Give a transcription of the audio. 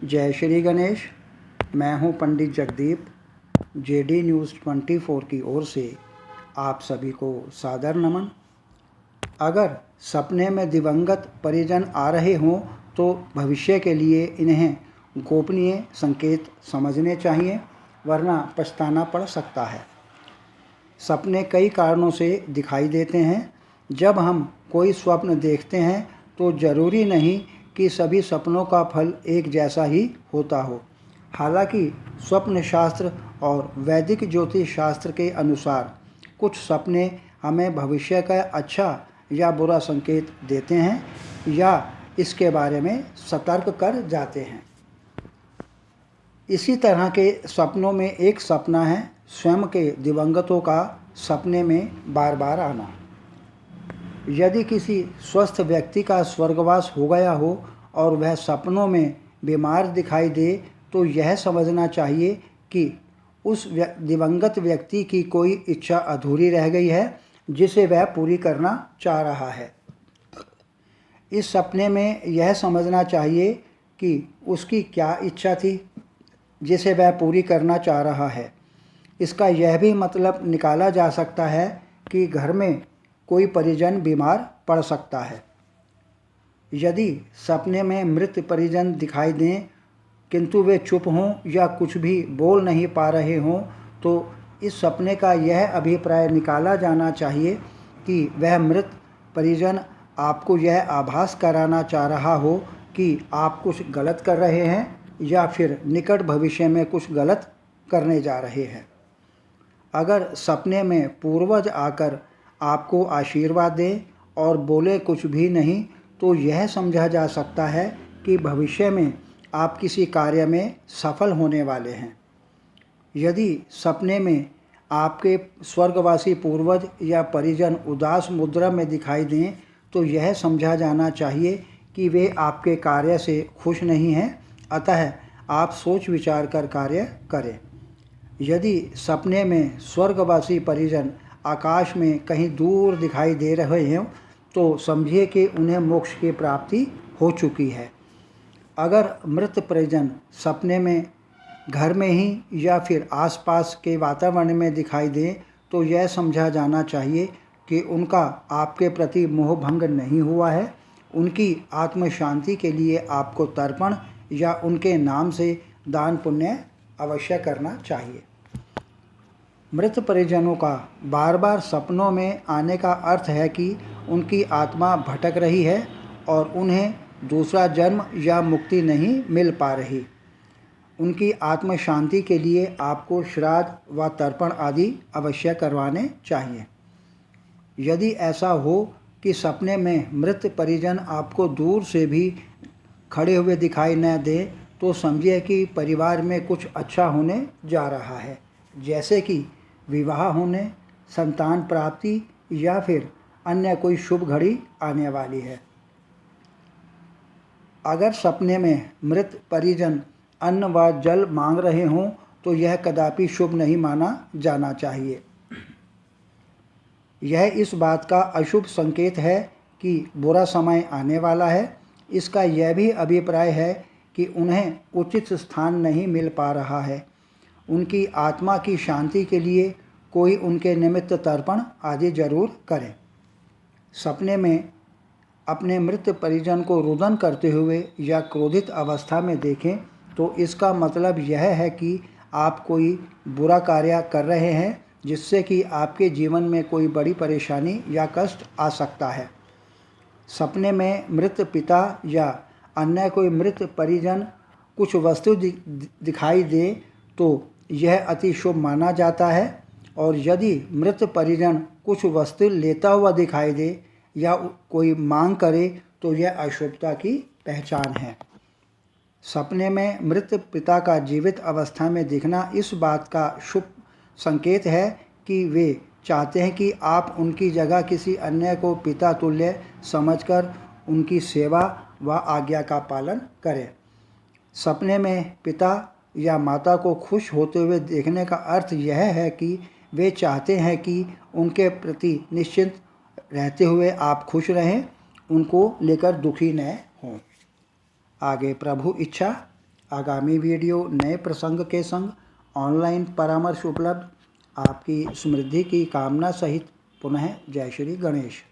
जय श्री गणेश। मैं हूं पंडित जगदीप। जेडी न्यूज़ 24 की ओर से आप सभी को सादर नमन। अगर सपने में दिवंगत परिजन आ रहे हों तो भविष्य के लिए इन्हें गोपनीय संकेत समझने चाहिए, वरना पछताना पड़ सकता है। सपने कई कारणों से दिखाई देते हैं। जब हम कोई स्वप्न देखते हैं तो ज़रूरी नहीं कि सभी सपनों का फल एक जैसा ही होता हो। हालांकि स्वप्न शास्त्र और वैदिक ज्योतिष शास्त्र के अनुसार कुछ सपने हमें भविष्य का अच्छा या बुरा संकेत देते हैं या इसके बारे में सतर्क कर जाते हैं। इसी तरह के सपनों में एक सपना है स्वयं के दिवंगतों का सपने में बार बार आना। यदि किसी स्वस्थ व्यक्ति का स्वर्गवास हो गया हो और वह सपनों में बीमार दिखाई दे तो यह समझना चाहिए कि उस दिवंगत व्यक्ति की कोई इच्छा अधूरी रह गई है जिसे वह पूरी करना चाह रहा है। इस सपने में यह समझना चाहिए कि उसकी क्या इच्छा थी जिसे वह पूरी करना चाह रहा है। इसका यह भी मतलब निकाला जा सकता है कि घर में कोई परिजन बीमार पड़ सकता है। यदि सपने में मृत परिजन दिखाई दें किंतु वे चुप हों या कुछ भी बोल नहीं पा रहे हों तो इस सपने का यह अभिप्राय निकाला जाना चाहिए कि वह मृत परिजन आपको यह आभास कराना चाह रहा हो कि आप कुछ गलत कर रहे हैं या फिर निकट भविष्य में कुछ गलत करने जा रहे हैं। अगर सपने में पूर्वज आकर आपको आशीर्वाद दें और बोले कुछ भी नहीं तो यह समझा जा सकता है कि भविष्य में आप किसी कार्य में सफल होने वाले हैं। यदि सपने में आपके स्वर्गवासी पूर्वज या परिजन उदास मुद्रा में दिखाई दें तो यह समझा जाना चाहिए कि वे आपके कार्य से खुश नहीं हैं, अतः आप सोच विचार कर कार्य करें। यदि सपने में स्वर्गवासी परिजन आकाश में कहीं दूर दिखाई दे रहे हों तो समझिए कि उन्हें मोक्ष की प्राप्ति हो चुकी है। अगर मृत परिजन सपने में घर में ही या फिर आसपास के वातावरण में दिखाई दें तो यह समझा जाना चाहिए कि उनका आपके प्रति मोह भंग नहीं हुआ है। उनकी आत्म शांति के लिए आपको तर्पण या उनके नाम से दान पुण्य अवश्य करना चाहिए। मृत परिजनों का बार बार सपनों में आने का अर्थ है कि उनकी आत्मा भटक रही है और उन्हें दूसरा जन्म या मुक्ति नहीं मिल पा रही। उनकी आत्म शांति के लिए आपको श्राद्ध व तर्पण आदि अवश्य करवाने चाहिए। यदि ऐसा हो कि सपने में मृत परिजन आपको दूर से भी खड़े हुए दिखाई न दे तो समझिए कि परिवार में कुछ अच्छा होने जा रहा है, जैसे कि विवाह होने, संतान प्राप्ति या फिर अन्य कोई शुभ घड़ी आने वाली है। अगर सपने में मृत परिजन अन्न व जल मांग रहे हों तो यह कदापि शुभ नहीं माना जाना चाहिए। यह इस बात का अशुभ संकेत है कि बुरा समय आने वाला है। इसका यह भी अभिप्राय है कि उन्हें उचित स्थान नहीं मिल पा रहा है। उनकी आत्मा की शांति के लिए कोई उनके निमित्त तर्पण आदि जरूर करें। सपने में अपने मृत परिजन को रुदन करते हुए या क्रोधित अवस्था में देखें तो इसका मतलब यह है कि आप कोई बुरा कार्य कर रहे हैं जिससे कि आपके जीवन में कोई बड़ी परेशानी या कष्ट आ सकता है। सपने में मृत पिता या अन्य कोई मृत परिजन कुछ वस्तु दिखाई दे तो यह अति शुभ माना जाता है, और यदि मृत परिजन कुछ वस्तु लेता हुआ दिखाई दे या कोई मांग करे तो यह अशुभता की पहचान है। सपने में मृत पिता का जीवित अवस्था में दिखना इस बात का शुभ संकेत है कि वे चाहते हैं कि आप उनकी जगह किसी अन्य को पिता तुल्य समझकर उनकी सेवा व आज्ञा का पालन करें। सपने में पिता या माता को खुश होते हुए देखने का अर्थ यह है कि वे चाहते हैं कि उनके प्रति निश्चिंत रहते हुए आप खुश रहें, उनको लेकर दुखी न हों। आगे प्रभु इच्छा। आगामी वीडियो नए प्रसंग के संग ऑनलाइन परामर्श उपलब्ध। आपकी समृद्धि की कामना सहित पुनः जय श्री गणेश।